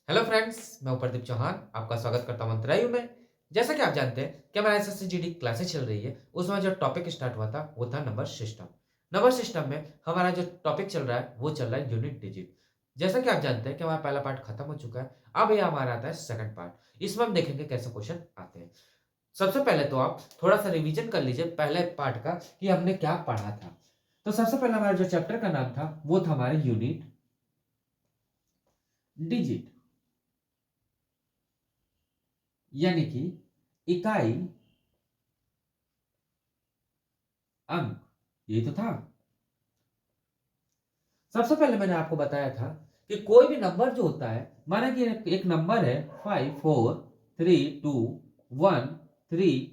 Hello friends, मैं हूं प्रदीप चौहान। आपका स्वागत करता हूं मंत्रायु में। जैसा कि आप जानते हैं कि हमारा एसएससी जीडी क्लासेस चल रही है, उसमें जो टॉपिक स्टार्ट हुआ था वो था नंबर सिस्टम। नंबर सिस्टम में हमारा जो टॉपिक चल रहा है वो चल रहा है यूनिट डिजिट। जैसा कि आप जानते हैं कि हमारा पहला पार्ट खत्म हो चुका है। अब ये हमारा आता है सेकंड पार्ट। इसमें हम देखेंगे कैसे क्वेश्चन आते हैं। सबसे पहले तो आप थोड़ा सा रिवीजन कर लीजिए पहले पार्ट का कि हमने क्या पढ़ा था। तो सबसे पहले हमारा जो चैप्टर का नाम था वो था हमारा यूनिट डिजिट, यानी कि इकाई अंक, यही तो था। सबसे पहले मैंने आपको बताया था कि कोई भी नंबर जो होता है, माना कि एक नंबर है 5 4 3 2 1 3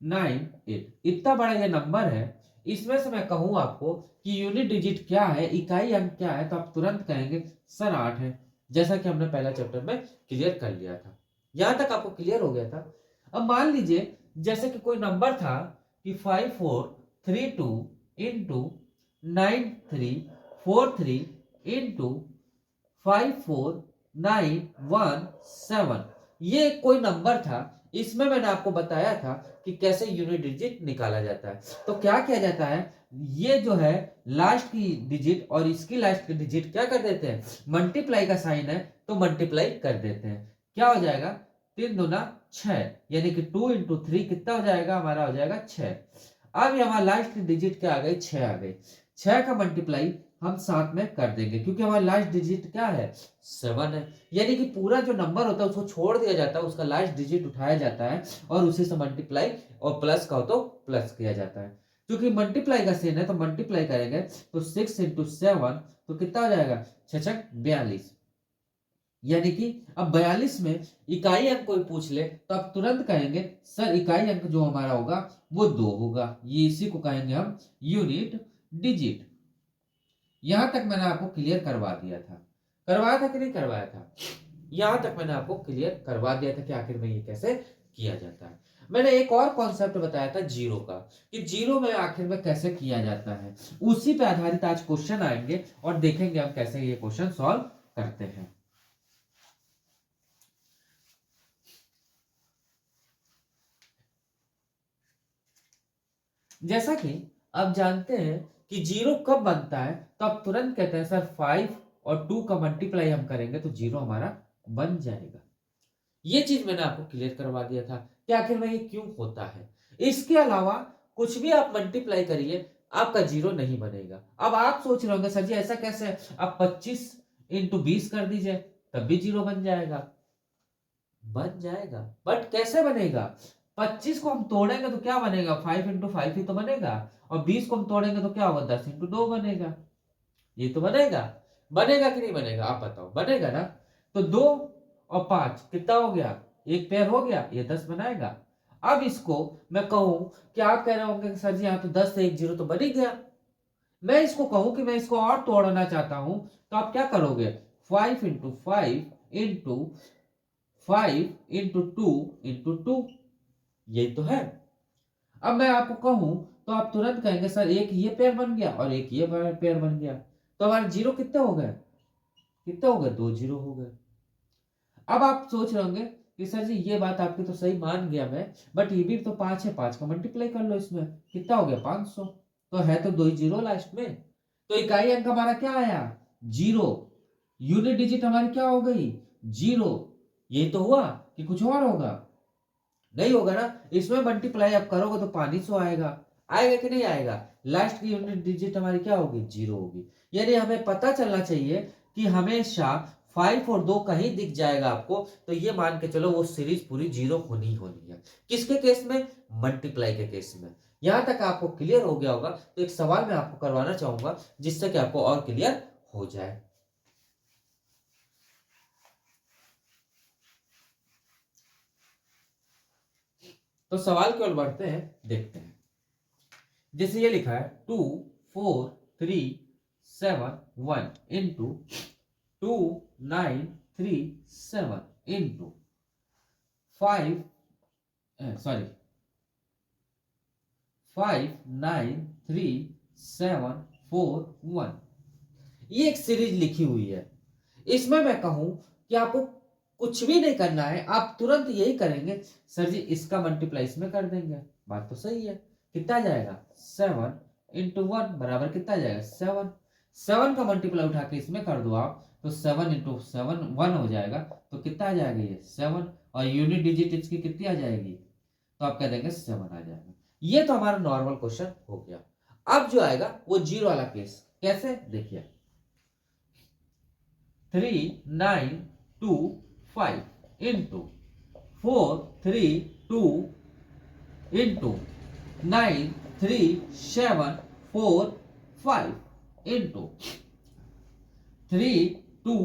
9 8, इतना बड़ा ये नंबर है। इसमें से मैं कहूं आपको कि यूनिट डिजिट क्या है, इकाई अंक क्या है, तो आप तुरंत कहेंगे सर 8 है। जैसा कि हमने पहला चैप्टर में क्लियर कर लिया था। यहां तक आपको क्लियर हो गया था। अब मान लीजिए जैसे कि कोई नंबर था कि 5432 9 3 43 इंटू 54917, ये कोई नंबर था। इसमें मैंने आपको बताया था कि कैसे यूनिट डिजिट निकाला जाता है। तो क्या किया जाता है, ये जो है लास्ट की डिजिट और इसकी लास्ट की डिजिट क्या कर देते हैं, मल्टीप्लाई का साइन है तो मल्टीप्लाई कर देते हैं। क्या हो जाएगा, 3 दूना 6, यानी कि 2 इंटू 3 कितना हो जाएगा, हमारा हो जाएगा 6। अब ये हमारा लास्ट की डिजिट क्या आ गई, 6 आ गई। 6 का मल्टीप्लाई हम साथ में कर देंगे क्योंकि हमारा लास्ट डिजिट क्या है, 7 है। यानी कि पूरा जो नंबर होता है उसको छोड़ दिया जाता है, उसका लास्ट डिजिट उठाया जाता है और उसी से मल्टीप्लाई और प्लस का हो तो प्लस किया जाता है। क्योंकि मल्टीप्लाई का सीन है तो मल्टीप्लाई करेंगे तो 6 इंटू 7 तो कितना हो जाएगा, 6 6 42। यानी कि अब 42 में इकाई अंक कोई पूछ ले तो आप तुरंत कहेंगे सर इकाई अंक जो हमारा होगा वो 2 होगा। ये इसी को कहेंगे हम यूनिट डिजिट। यहां तक मैंने आपको क्लियर करवा दिया था। करवाया था कि नहीं करवाया था, यहां तक मैंने आपको क्लियर करवा दिया था कि आखिर में ये कैसे किया जाता है। मैंने एक और कॉन्सेप्ट बताया था जीरो का, कि जीरो में आखिर में कैसे किया जाता है। उसी पे आधारित आज क्वेश्चन आएंगे और देखेंगे हम कैसे ये क्वेश्चन सॉल्व करते हैं। जैसा कि आप जानते हैं कि जीरो कब बनता है, तो आप तुरंत कहते हैं सर 5 और 2 का मल्टीप्लाई हम करेंगे तो जीरो हमारा बन जाएगा। ये चीज मैंने आपको क्लियर करवा दिया था कि आखिर में ये क्यों होता है। इसके अलावा कुछ भी आप मल्टीप्लाई करिए आपका जीरो नहीं बनेगा। अब आप सोच रहे होंगे सर जी ऐसा कैसे, आप 25 इंटू 20 कर दीजिए तब भी जीरो बन जाएगा। बन जाएगा, बट कैसे बनेगा, 25 को हम तोड़ेंगे तो क्या बनेगा, 5 इंटू 5 ही तो बनेगा। और 20 को हम तोड़ेंगे तो क्या होगा, 10 इंटू 2 बनेगा। ये तो बनेगा। बनेगा कि नहीं बनेगा, आप बताओ, बनेगा ना। तो 2 और 5 कितना हो गया, एक पेयर हो गया, ये 10 बनाएगा। अब इसको मैं कहूं कि आप कह रहे होंगे कि सर जी यहाँ तो 10 से एक जीरो तो बन ही गया। मैं इसको कहूं कि मैं इसको और तोड़ना चाहता हूं तो आप क्या करोगे, 5 इंटू 5 इंटू 5 इंटू 2 यही तो है। अब मैं आपको कहूं तो आप तुरंत कहेंगे सर एक ये पेयर बन गया और एक ये पेयर बन गया, तो हमारे जीरो कितने हो गए, कितने हो गए, 2 जीरो हो गए। अब आप सोच रहे होंगे कि सर जी ये बात आपकी तो सही मान गया मैं, बट ये भी तो 5 है, 5 का मल्टीप्लाई कर लो इसमें, कितना हो गया 500। तो है तो 2 जीरो लास्ट में, तो इकाई अंक हमारा क्या आया, जीरो। यूनिट डिजिट हमारी क्या हो गई, जीरो। यही तो हुआ कि कुछ और होगा, नहीं होगा ना। इसमें मल्टीप्लाई आप करोगे तो 500 आएगा, आएगा कि नहीं आएगा। लास्ट की यूनिट डिजिट हमारी क्या होगी, जीरो होगी। यानी हमें पता चलना चाहिए कि हमेशा 5 और 2 कहीं दिख जाएगा आपको तो ये मान के चलो वो सीरीज पूरी जीरो होनी होनी है। किसके केस में, मल्टीप्लाई के केस में। यहां तक आपको क्लियर हो गया होगा। तो एक सवाल मैं आपको करवाना चाहूंगा जिससे कि आपको और क्लियर हो जाए। तो सवाल की ओर बढ़ते हैं, देखते हैं। जैसे ये लिखा है 2 4 3 7 1 इंटू 2 9 3 7 इंटू 5, सॉरी 5 9 3 7 4 1, ये एक सीरीज लिखी हुई है। इसमें मैं कहूं कि आपको कुछ भी नहीं करना है, आप तुरंत यही करेंगे, सर जी इसका मल्टीप्लाई इसमें कर देंगे, बात तो सही है। कितना आ जाएगा 7 इंटू 1 बराबर कितना आ जाएगा 7। 7 का मल्टीप्लाई उठा के इसमें कर दो आप, तो 7 इंटू 7 1 हो जाएगा, तो कितना आ जाएगा ये 7, और यूनिट डिजिट इसकी कितनी आ जाएगी, तो आप कह देंगे 7 आ जाएगा। ये तो हमारा नॉर्मल क्वेश्चन हो गया। अब जो आएगा वो जीरो वाला केस, कैसे देखिए 3 9 2 5 इंटू 4 3 2 इंटू 9 3 7 4 5 इंटू 3 2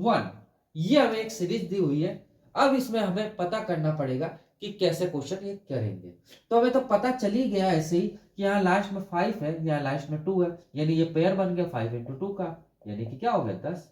1। ये हमें एक सीरीज दी हुई है। अब इसमें हमें पता करना पड़ेगा कि कैसे क्वेश्चन ये करेंगे। तो हमें तो पता चल ही गया ऐसे ही कि यहाँ लास्ट में 5 है, यहाँ लास्ट में 2 है, यानी ये पेयर बन गया 5 इंटू 2 का, यानी कि क्या हो गया 10।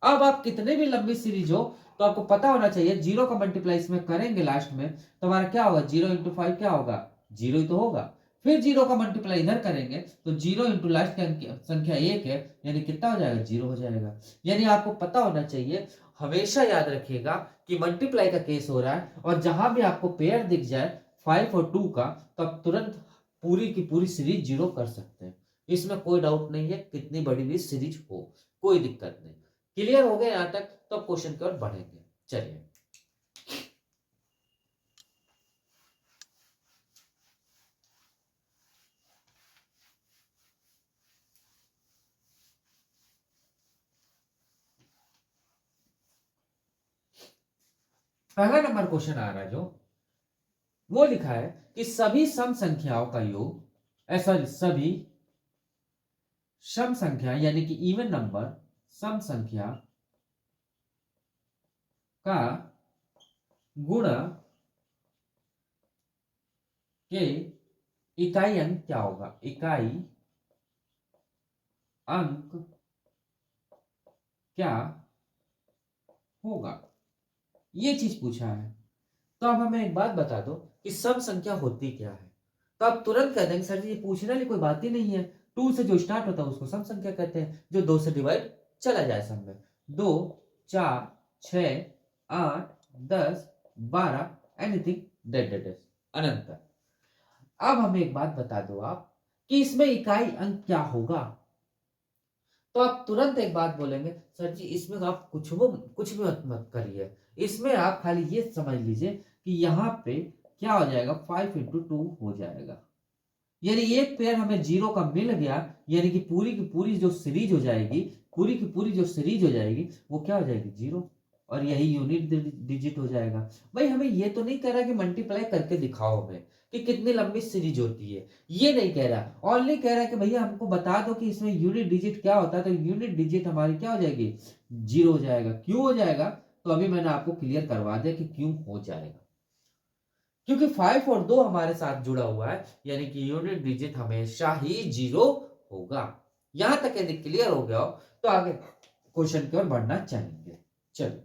अब आप कितने भी लंबी सीरीज हो तो आपको पता होना चाहिए जीरो का मल्टीप्लाई इसमें करेंगे लास्ट में, तो हमारा क्या होगा 0 इंटू 5 क्या होगा 0 ही तो होगा। फिर जीरो का मल्टीप्लाई इधर करेंगे तो 0 इंटू लास्ट की संख्या 1 है, यानी कितना हो जाएगा 0 हो जाएगा। यानी आपको पता होना चाहिए, हमेशा याद रखिएगा कि मल्टीप्लाई का केस हो रहा है और जहां भी आपको पेयर दिख जाए 5 और 2 का, तो आप तुरंत पूरी की पूरी सीरीज जीरो कर सकते हैं। इसमें कोई डाउट नहीं है, कितनी बड़ी भी सीरीज हो कोई दिक्कत नहीं। क्लियर हो गया यहां तक, तो क्वेश्चन की ओर बढ़ेंगे। चलिए पहला नंबर क्वेश्चन आ रहा है जो वो लिखा है कि सभी सम संख्याओं का योग, ऐसा सभी सम संख्या यानी कि इवन नंबर सम संख्या का गुणा के इकाई अंक क्या होगा, इकाई अंक क्या होगा, ये चीज पूछा है। तो अब हमें एक बात बता दो कि सम संख्या होती क्या है। तो आप तुरंत कह देंगे सर जी ये पूछने वाली कोई बात ही नहीं है, 2 से जो स्टार्ट होता है उसको सम संख्या कहते हैं, जो 2 से डिवाइड चला जाए सम में, 2 4 6 8 10 12 एनीथिंग डेट डेट अनंत। अब हमें एक बात बता दो आप कि इसमें इकाई अंक क्या होगा। तो आप तुरंत एक बात बोलेंगे सर जी इसमें आप कुछ भी मत करिए, इसमें आप खाली ये समझ लीजिए कि यहाँ पे क्या हो जाएगा 5 इंटू 2 हो जाएगा, यानी एक पेयर हमें जीरो का मिल गया, यानी कि पूरी की पूरी जो सीरीज हो जाएगी, पूरी की पूरी जो सीरीज हो जाएगी वो क्या हो जाएगी जीरो, और यही यूनिट डिजिट हो जाएगा। भाई हमें ये तो नहीं कह रहा कि मल्टीप्लाई करके दिखाओ हमें कि कितनी लंबी सीरीज होती है, ये नहीं कह रहा, ओनली कह रहा है कि भैया हमको बता दो कि इसमें यूनिट डिजिट क्या होता है, तो यूनिट डिजिट हमारी क्या हो जाएगी जीरो हो जाएगा। क्यों हो जाएगा, तो अभी मैंने आपको क्लियर करवा दिया कि क्यों हो जाएगा, क्योंकि 5 और 2 हमारे साथ जुड़ा हुआ है, यानी कि यूनिट डिजिट हमेशा ही जीरो होगा। यहां तक यदि क्लियर हो गया हो तो आगे क्वेश्चन की ओर बढ़ना चाहेंगे। चलिए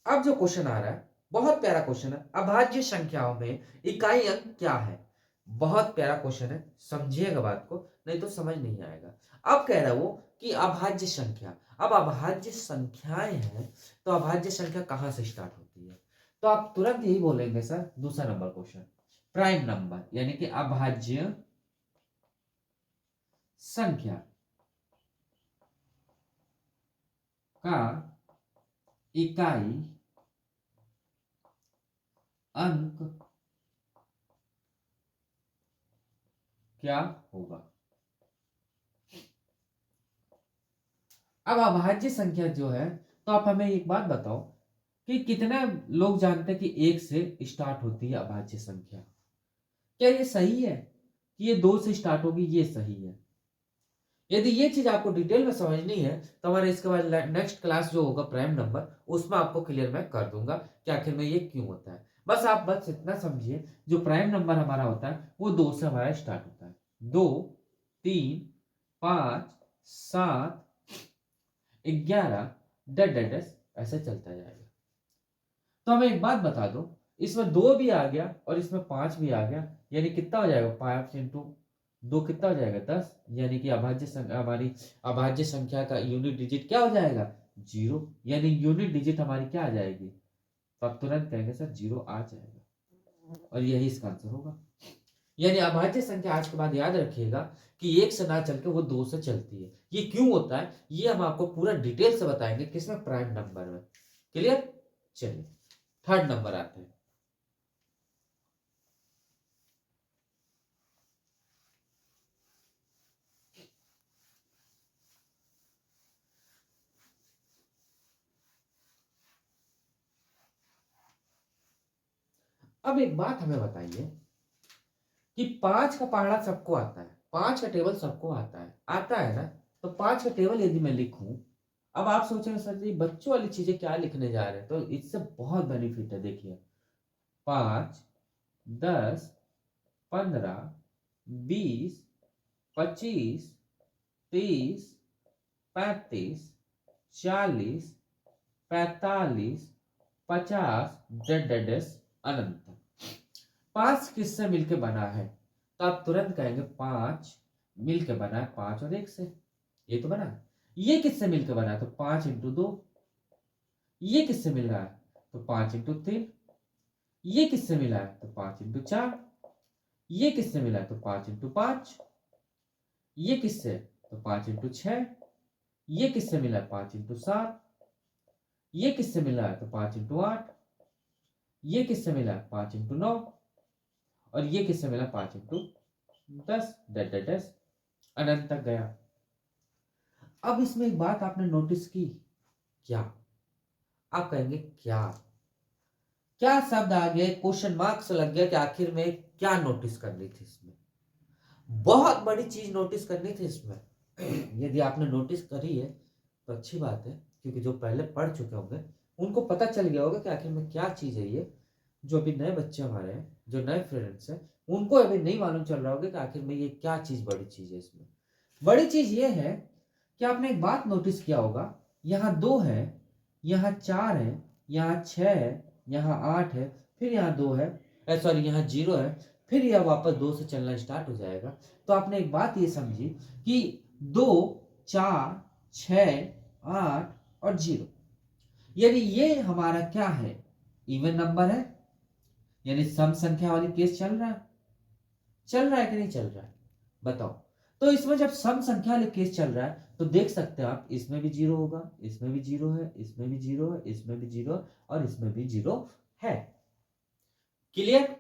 अब जो क्वेश्चन आ रहा है बहुत प्यारा क्वेश्चन है, अभाज्य संख्याओं में इकाई अंक क्या है। बहुत प्यारा क्वेश्चन है, समझिएगा बात को, नहीं तो समझ नहीं आएगा। अब कह रहा है वो कि अभाज्य संख्या, अब अभाज्य संख्याएं हैं तो अभाज्य संख्या कहां से स्टार्ट होती है, तो आप तुरंत यही बोलेंगे सर दूसरा नंबर क्वेश्चन, प्राइम नंबर यानी कि अभाज्य संख्या का इकाई अंक क्या होगा। अब अभाज्य संख्या जो है, तो आप हमें एक बात बताओ कि कितने लोग जानते हैं कि 1 से स्टार्ट होती है अभाज्य संख्या, क्या ये सही है कि ये 2 से स्टार्ट होगी, ये सही है। यदि ये चीज आपको डिटेल में समझनी है तो हमारे इसके बाद नेक्स्ट क्लास जो होगा प्राइम नंबर, उसमें आपको क्लियर मैं कर दूंगा कि आखिर में ये क्यों होता है। बस इतना समझिए, जो प्राइम नंबर हमारा होता है वो 2 से हमारा स्टार्ट होता है, 2 3 5 7 11 डैश डैश ऐसे चलता जाएगा। तो हमें एक बात बता दो, इसमें 2 भी आ गया और इसमें 5 भी आ गया, यानी कितना हो जाएगा 5 इंटू 2 कितना हो जाएगा 10, यानी कि हमारी अभाज्य संख्या का यूनिट डिजिट क्या हो जाएगा 0, यानी यूनिट डिजिट हमारी क्या आ जाएगी, तो आप तुरंत कहेंगे सर 0 आ जाएगा, और यही इसका आंसर होगा। यानी अभाज्य संख्या आज के बाद याद रखिएगा कि 1 से ना चल के वो 2 से चलती है। ये क्यों होता है ये हम आपको पूरा डिटेल से बताएंगे किसमें, प्राइम नंबर में। क्लियर? चलिए थर्ड नंबर आते हैं। अब एक बात हमें बताइए कि 5 का पहाड़ा सबको आता है, 5 का टेबल सबको आता है ना, तो 5 का टेबल यदि मैं लिखूं, अब आप सोचेंगे सर जी बच्चों वाली चीजें क्या लिखने जा रहे हैं, तो इससे बहुत बेनिफिट है। देखिए 5, 10, 15, 20, 25, 30, 35, 40, 45, 50 अनंत। 5 किससे मिलके बना है, तो आप तुरंत कहेंगे 5 मिलके बना है 5 और 1 से, ये तो बना है। ये किससे मिलके बना है, तो 5 इंटू 2। ये किससे मिल रहा है, तो 5 इंटू 3। ये किससे मिला है, तो 5 इंटू 4। ये किससे मिला है, तो 5 इंटू 5। ये किससे, तो 5 इंटू 6। ये किससे मिला है, 5 इंटू 7। ये किससे मिला है, तो 5 इंटू 8। ये किससे मिला है, 5 इंटू 9। और ये किससे मिला, 5 इंटू 10 अनंत तक गया। अब इसमें एक बात आपने नोटिस की, क्या? आप कहेंगे क्या क्या शब्द आ गए, क्वेश्चन मार्क्स लग गया कि आखिर में क्या नोटिस करनी थी इसमें, बहुत बड़ी चीज नोटिस करनी थी इसमें। यदि आपने नोटिस करी है तो अच्छी बात है, क्योंकि जो पहले पढ़ चुके होंगे उनको पता चल गया होगा कि आखिर में क्या चीज है ये। जो अभी नए बच्चे हमारे हैं, जो नए फ्रेंड्स हैं, उनको अभी नहीं मालूम चल रहा होगा कि आखिर में ये क्या चीज बड़ी चीज है। इसमें बड़ी चीज ये है कि आपने एक बात नोटिस किया होगा, यहाँ 2 है, यहाँ 4 है, यहाँ 6 है, यहाँ 8 है, फिर यहाँ 2 है, सॉरी यहाँ 0 है, फिर यह वापस 2 से चलना स्टार्ट हो जाएगा। तो आपने एक बात ये समझी कि 2, 4, 6, 8 और 0, यानी ये हमारा क्या है, इवन नंबर है, यानी सम संख्या वाली केस चल रहा है। चल रहा है कि नहीं चल रहा है, बताओ। तो इसमें जब सम संख्या वाले केस चल रहा है तो देख सकते हैं आप, इसमें भी 0 होगा, इसमें भी 0 है, इसमें भी 0 है, इसमें भी 0 और इसमें भी 0 है। क्लियर?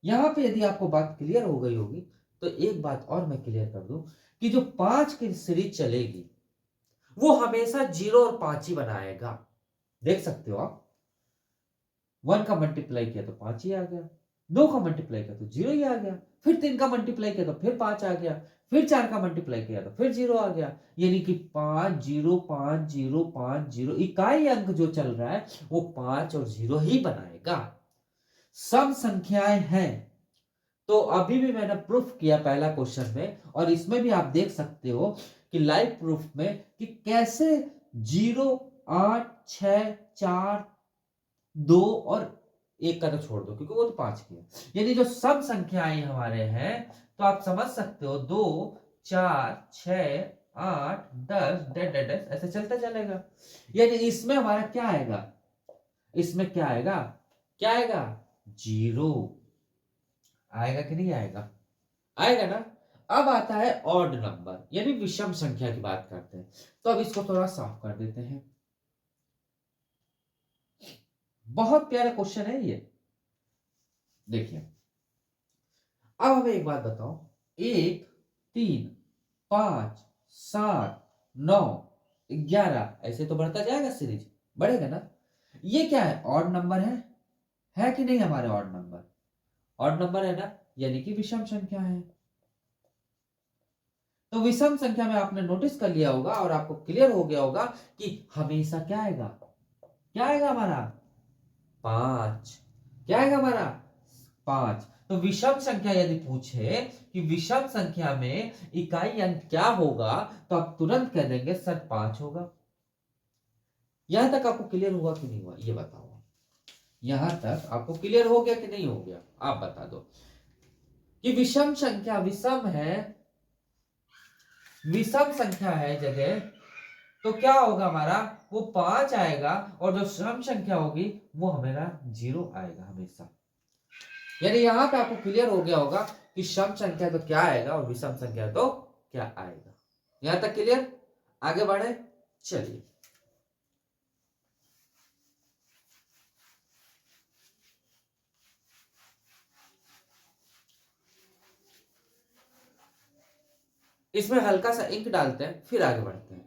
यहां पे यदि आपको बात क्लियर हो गई होगी तो एक बात और मैं क्लियर कर दूं कि जो 5 की सीरीज चलेगी वो हमेशा 0 और 5 ही बनाएगा। देख सकते हो आप, 1 का मल्टीप्लाई किया तो 5 ही आ गया, 2 का मल्टीप्लाई किया तो 0 ही आ गया, फिर 3 का मल्टीप्लाई किया तो फिर 5 आ गया, फिर 4 का मल्टीप्लाई किया तो फिर 0 आ गया। यानी कि 5 0 5 0 5 0, इकाई अंक जो चल रहा है वो 5 और 0 ही बनाएगा। सब संख्याएं हैं। तो अभी भी मैंने प्रूफ किया पहला क्वेश्चन में, और इसमें भी आप देख सकते हो कि लाइव प्रूफ में कि कैसे 0 8 6 4 2 और 1 का तो छोड़ दो क्योंकि वो तो 5 की है, यानी जो सब संख्याएं हमारे हैं तो आप समझ सकते हो 2 4 6 8 10 ऐसे चलता चलेगा। यानी इसमें हमारा क्या आएगा, इसमें क्या आएगा, क्या आएगा 0 आएगा कि नहीं आएगा, आएगा ना। अब आता है ऑड नंबर, यानी विषम संख्या की बात करते हैं। तो अब इसको थोड़ा साफ कर देते हैं। बहुत प्यारा क्वेश्चन है ये। देखिए अब हमें एक बात बताओ, 1 3 5 7 9 11 ऐसे तो बढ़ता जाएगा, सीरीज बढ़ेगा ना। ये क्या है, ऑड नंबर है कि नहीं हमारे ऑड नंबर, ऑड नंबर है ना, यानी कि विषम संख्या है। तो विषम संख्या में आपने नोटिस कर लिया होगा और आपको क्लियर हो गया होगा कि हमेशा क्या आएगा, क्या आएगा हमारा 5, क्या आएगा हमारा 5। तो विषम संख्या यदि पूछे कि विषम संख्या में इकाई अंक क्या होगा, तो आप तुरंत कह देंगे सर 5 होगा। यहां तक आपको क्लियर हुआ कि नहीं हुआ, ये बताओ। यहां तक आपको क्लियर हो गया कि नहीं हो गया, आप बता दो। कि विषम संख्या, विषम संख्या है जगह, तो क्या होगा हमारा, वो 5 आएगा, और जो सम संख्या होगी वो हमारा 0 आएगा हमेशा। यानी यहां पे आपको क्लियर हो गया होगा कि सम संख्या तो क्या आएगा और विषम संख्या तो क्या आएगा। यहां तक क्लियर, आगे बढ़े, चलिए। इसमें हल्का सा इंक डालते हैं, फिर आगे बढ़ते हैं।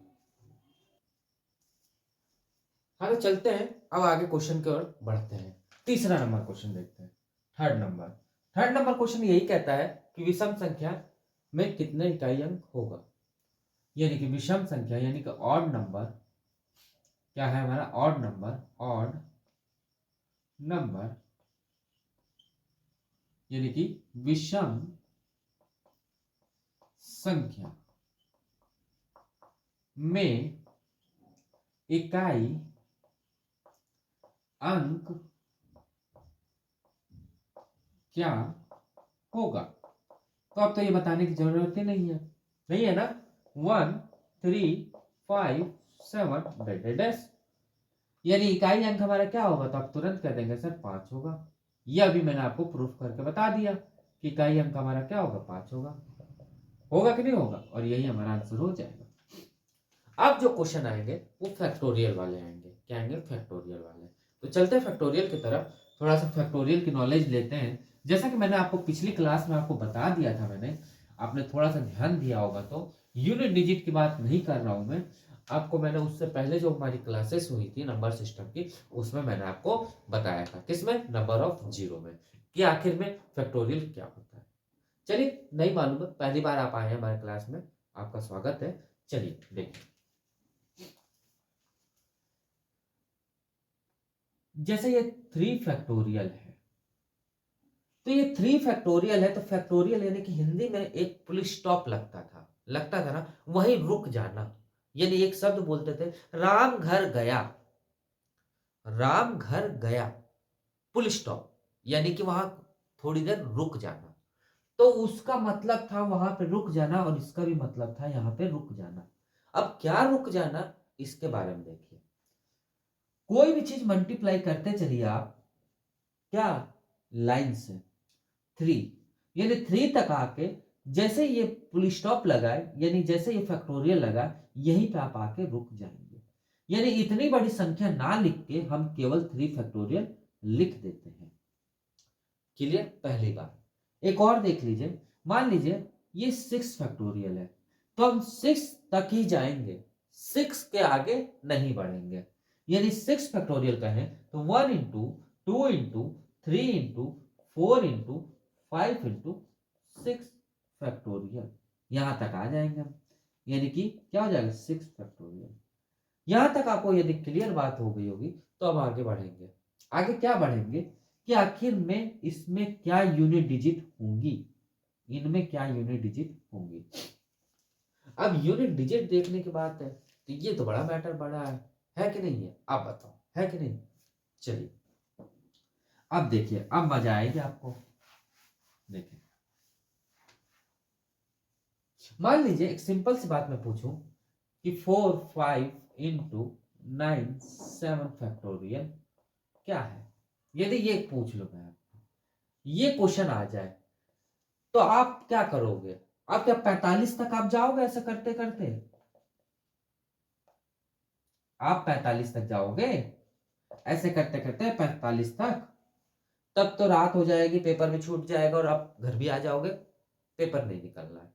आगे चलते हैं, अब आगे क्वेश्चन की ओर बढ़ते हैं। तीसरा नंबर क्वेश्चन देखते हैं। थर्ड नंबर क्वेश्चन यही कहता है कि विषम संख्या में कितने इकाई अंक होगा। यानी कि विषम संख्या यानी कि ऑड नंबर, क्या है हमारा ऑड नंबर यानी कि विषम संख्या में इकाई अंक क्या होगा। तो अब तो ये बताने की जरूरत ही नहीं है ना। 1 3 5 7 डैश, यानी इकाई अंक हमारा क्या होगा, तो आप तुरंत कह देंगे सर 5 होगा। यह अभी मैंने आपको प्रूफ करके बता दिया कि इकाई अंक हमारा क्या होगा, 5 होगा कि नहीं होगा, और यही हमारा आंसर हो जाएगा। अब जो क्वेश्चन आएंगे वो फैक्टोरियल वाले आएंगे। क्या आएंगे, फैक्टोरियल वाले। तो चलते हैं फैक्टोरियल की तरफ, थोड़ा सा फैक्टोरियल की नॉलेज लेते हैं। जैसा कि मैंने आपको पिछली क्लास में आपको बता दिया था, मैंने आपने थोड़ा सा ध्यान दिया होगा, तो यूनिट डिजिट की बात नहीं कर रहा हूं मैं आपको। मैंने उससे पहले जो हमारी क्लासेस हुई थी नंबर सिस्टम की, उसमें मैंने आपको बताया था, किसमें, नंबर ऑफ जीरो में, कि आखिर में फैक्टोरियल क्या होता है। चलिए, नहीं मालूम है, पहली बार आप आए हैं हमारे क्लास में, आपका स्वागत है। चलिए देखिए, जैसे ये 3 फैक्टोरियल है, तो ये 3 फैक्टोरियल है, तो फैक्टोरियल यानी कि हिंदी में एक पुल स्टॉप लगता था ना, वही रुक जाना। यानी एक शब्द बोलते थे, राम घर गया, राम घर गया, पुल स्टॉप, यानी कि वहां थोड़ी देर रुक जाना। तो उसका मतलब था वहां पे रुक जाना, और इसका भी मतलब था यहाँ पे रुक जाना। अब क्या रुक जाना, इसके बारे में देखिए। कोई भी चीज मल्टीप्लाई करते चलिए आप, क्या, लाइन से, 3, यानी 3 तक आके जैसे ये फुल स्टॉप लगाए, यानी जैसे ये फैक्टोरियल लगा, यहीं पे आप आके रुक जाएंगे। यानी इतनी बड़ी संख्या ना लिख के हम केवल 3 फैक्टोरियल लिख देते हैं। क्लियर, पहली बात। एक और देख लीजिए, मान लीजिए ये 6 फैक्टोरियल है, तो हम 6 तक ही जाएंगे, 6 के आगे नहीं बढ़ेंगे। यानी 6 फैक्टोरियल का है तो 1 into 2 into 3 into 4 into 5 into 6 factorial, यहां तक आ जाएंगे हम। यानी कि क्या हो जाएगा, 6 फैक्टोरियल। यहां तक आपको यदि क्लियर बात हो गई होगी, तो अब आगे बढ़ेंगे। आगे क्या बढ़ेंगे कि आखिर में इसमें क्या यूनिट डिजिट होंगी, इनमें क्या यूनिट डिजिट होंगी। अब यूनिट डिजिट देखने की बात है, तो ये तो बड़ा मैटर बड़ा है कि नहीं है, आप बताओ, है कि नहीं। चलिए, अब देखिए, अब मजा आएगी आपको। देखिए, मान लीजिए एक सिंपल सी बात मैं पूछूं कि 4 5 इंटू 9 7 फैक्टोरियल क्या है। यदि ये पूछ लो मैं आपको, ये क्वेश्चन आ जाए, तो आप क्या करोगे। आप क्या 45 तक आप जाओगे ऐसा करते करते, आप 45 तक जाओगे ऐसे करते करते 45 तक, तब तो रात हो जाएगी, पेपर में छूट जाएगा, और आप घर भी आ जाओगे, पेपर नहीं निकलना है।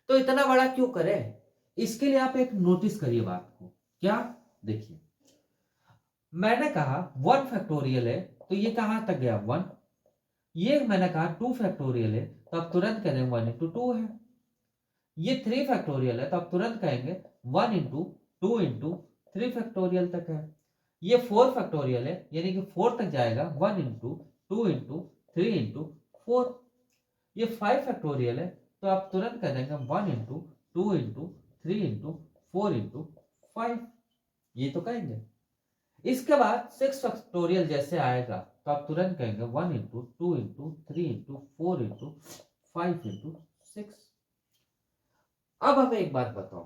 तो इतना बड़ा क्यों करें। इसके लिए आप एक नोटिस करिए बात को। क्या, देखिए, मैंने कहा 1 फैक्टोरियल है, तो ये कहां तक गया, 1। ये मैंने कहा 2 फैक्टोरियल है, तो आप तुरंत कह देंगे 1 इंटू 2 है। ये 3 फैक्टोरियल है, तो आप तुरंत कहेंगे 1 इंटू 2 इंटू 3 फैक्टोरियल तक है। ये 4 फैक्टोरियल है, यानी कि 4 तक जाएगा, 1 इंटू 2 इंटू 3 इंटू 4। ये 5 फैक्टोरियल है, तो आप तुरंत कह देंगे 1 इंटू 2 इंटू 3 इंटू 4 इंटू 5, ये तो कहेंगे। इसके बाद 6 फैक्टोरियल जैसे आएगा तो आप तुरंत कहेंगे 1 into 2 into 3 into 4 into 5 into 6। अब हमें एक बात बताओ,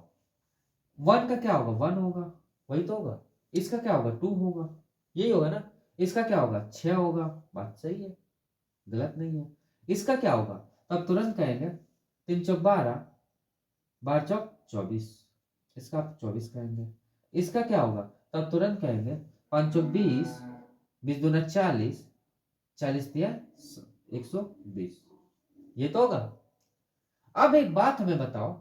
1 का क्या होगा? 1 होगा, वही तो होगा। इसका क्या होगा? 2 होगा, यही होगा ना। इसका क्या होगा? 6 होगा, बात सही है, गलत नहीं है। इसका क्या होगा? अब तुरंत कहेंगे 3 चौक 12, 12 चौक 24, इसका आप 24 कहेंगे। इसका क्या होगा? तब तुरंत कहेंगे 5 चौक 20, 20 दूना 40, 40 दिया 120, ये तो होगा। अब एक बात हमें बताओ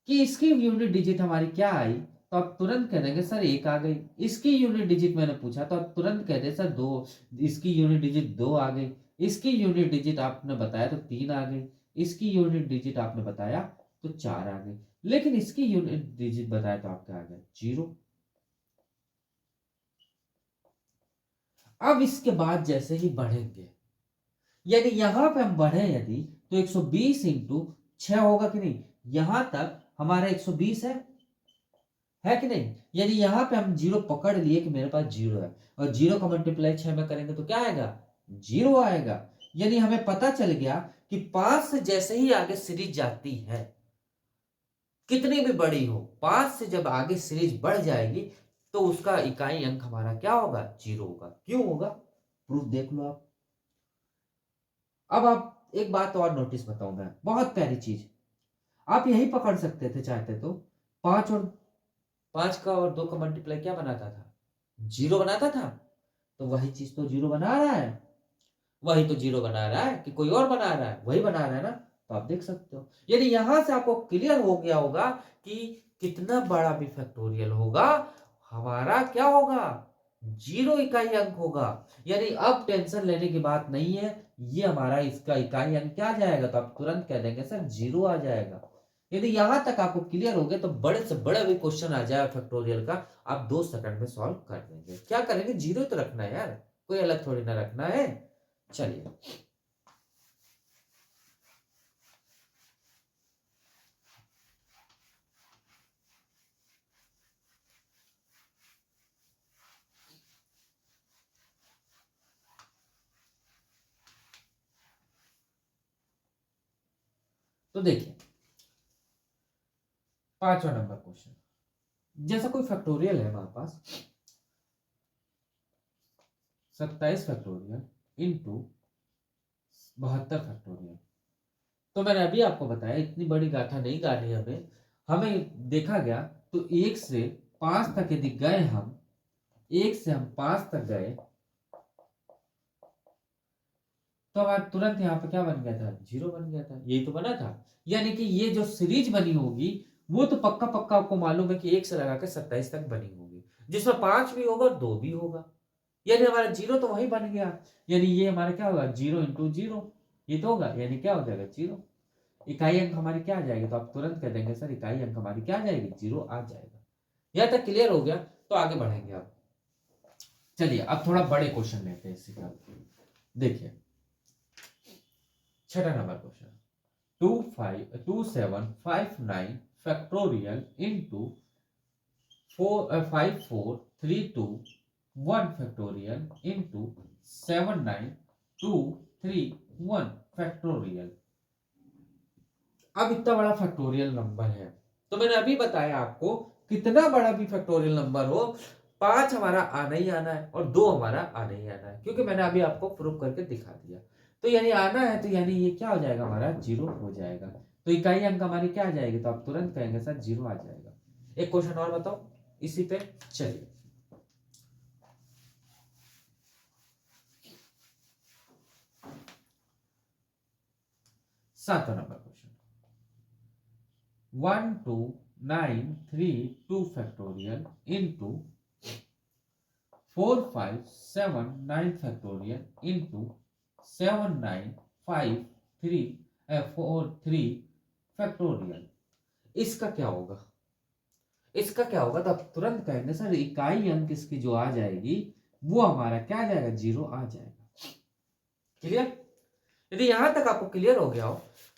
कि इसकी यूनिट डिजिट हमारी क्या आई, तो आप तुरंत कह देंगे सर 1 आ गई। इसकी यूनिट डिजिट मैंने पूछा तो आप तुरंत कह दे सर 2, इसकी यूनिट डिजिट 2 आ गई। इसकी यूनिट डिजिट आपने बताया तो 3 आ गई। इसकी यूनिट डिजिट आपने बताया तो 4 आ गई। लेकिन इसकी यूनिट डिजिट बताया तो आपका आ गया 0। अब इसके बाद जैसे ही बढ़ेंगे, यानी यहां पे हम बढ़े यदि, तो 120 इंटू 6 होगा कि नहीं? यहां तक हमारा 120 है कि नहीं? यानी यहां पे हम 0 पकड़ लिए कि मेरे पास 0 है, और 0 का मल्टीप्लाई 6 में करेंगे तो क्या आएगा? 0 आएगा। यानी हमें पता चल गया कि 5 से जैसे ही आगे सीरीज जाती है, कितनी भी बड़ी हो, 5 से जब आगे सीरीज बढ़ जाएगी तो उसका इकाई अंक हमारा क्या होगा? 0 होगा। क्यों होगा? प्रूफ देख लो आप। अब आप एक बात और नोटिस बताऊं मैं, बहुत प्यारी चीज। आप यही पकड़ सकते थे चाहते तो, 5 और 5 का और 2 का मल्टीप्लाई क्या बनाता था? 0 बनाता था। तो वही चीज तो 0 बना रहा है, वही तो 0 बना रहा है कि कोई और बना रहा है? वही बना रहा है ना। तो आप देख सकते हो, यानी यहां से आपको क्लियर हो गया होगा कि कितना बड़ा भी फैक्टोरियल होगा, हमारा क्या होगा? 0 इकाई अंक होगा। यानी अब टेंशन लेने की बात नहीं है, ये हमारा इसका इकाई अंक क्या आ जाएगा? तो आप तुरंत कह देंगे सर 0 आ जाएगा। यदि यहां तक आपको क्लियर हो गया तो बड़े से बड़ा भी क्वेश्चन आ जाए फैक्टोरियल का, आप 2 सेकंड में सॉल्व कर देंगे। क्या करेंगे? 0 तो रखना है यार, कोई अलग थोड़ी ना रखना है। चलिए, तो देखिए 5वां नंबर क्वेश्चन, जैसा कोई फैक्टोरियल है हमारे पास 27 फैक्टोरियल इंटू 72 फैक्टोरियल। तो मैंने अभी आपको बताया इतनी बड़ी गाथा नहीं गानी हमें। हमें देखा गया तो 1 से 5 तक यदि गए हम, 1 से हम 5 तक गए तो हमारा तुरंत यहाँ पे क्या बन गया था? 0 बन गया था। यही तो बना था। यानी कि ये जो सीरीज बनी होगी वो तो पक्का पक्का आपको मालूम है कि 1 से लगा के 27 तक बनी होगी, जिसमें 5 भी होगा और 2 भी होगा। यानी हमारा 0 तो वही बन गया। यानी ये हमारा क्या होगा? 0 इंटू 0, ये तो होगा। यानी क्या हो जाएगा? 0। इकाई अंक हमारी क्या आ जाएगी? तो आप तुरंत कह देंगे सर इकाई अंक हमारी क्या आ जाएगी? 0 आ जाएगा। यहां तक क्लियर हो गया तो आगे बढ़ेंगे अब। चलिए अब थोड़ा बड़े क्वेश्चन लेते हैं इसी का। देखिए 6वां number question, 2759 factorial into 5432 1 factorial into 79231 factorial. अब इतना बड़ा फैक्टोरियल नंबर है तो मैंने अभी बताया आपको, कितना बड़ा भी फैक्टोरियल नंबर हो, 5 हमारा आना ही आना है और 2 हमारा आना ही आना है, क्योंकि मैंने अभी आपको प्रूव करके दिखा दिया। तो यानी आना है तो यानी ये क्या हो जाएगा? हमारा 0 हो जाएगा। तो इकाई अंक हमारी क्या आ जाएगी? तो आप तुरंत कहेंगे सर 0 आ जाएगा। एक क्वेश्चन और बताओ इसी पे। चलिए 7वां number question, 12932 factorial into 4579 factorial into 795343 factorial. इसका क्या होगा? इसका क्या होगा? तो आप तुरंत कहेंगे सर इकाई अंक इसकी जो आ जाएगी वो हमारा क्या आ जाएगा? 0 आ जाएगा। क्लियर? यदि यहां तक आपको क्लियर हो गया हो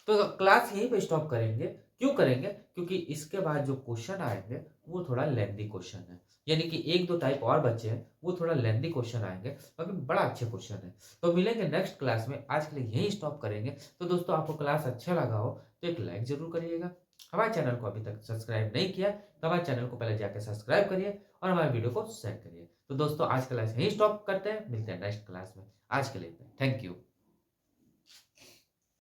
तो क्लास यहीं पे स्टॉप करेंगे। क्यों करेंगे? क्योंकि इसके बाद जो क्वेश्चन आएँगे वो थोड़ा लेंथी क्वेश्चन है। यानी कि 1-2 टाइप और बचे हैं, वो थोड़ा लेंथी क्वेश्चन आएँगे, बाकी बड़ा अच्छे क्वेश्चन है। तो मिलेंगे नेक्स्ट क्लास में, आज के लिए यहीं स्टॉप करेंगे। तो दोस्तों आपको क्लास अच्छा लगा हो तो एक लाइक ज़रूर करिएगा। हमारे चैनल को अभी तक सब्सक्राइब नहीं किया, तो हमारे चैनल को पहले जाके सब्सक्राइब करिए और हमारे वीडियो को शेयर करिए। तो दोस्तों आज का क्लास यहीं स्टॉप करते हैं, मिलते हैं नेक्स्ट क्लास में। आज के लिए इतना ही। Thank you.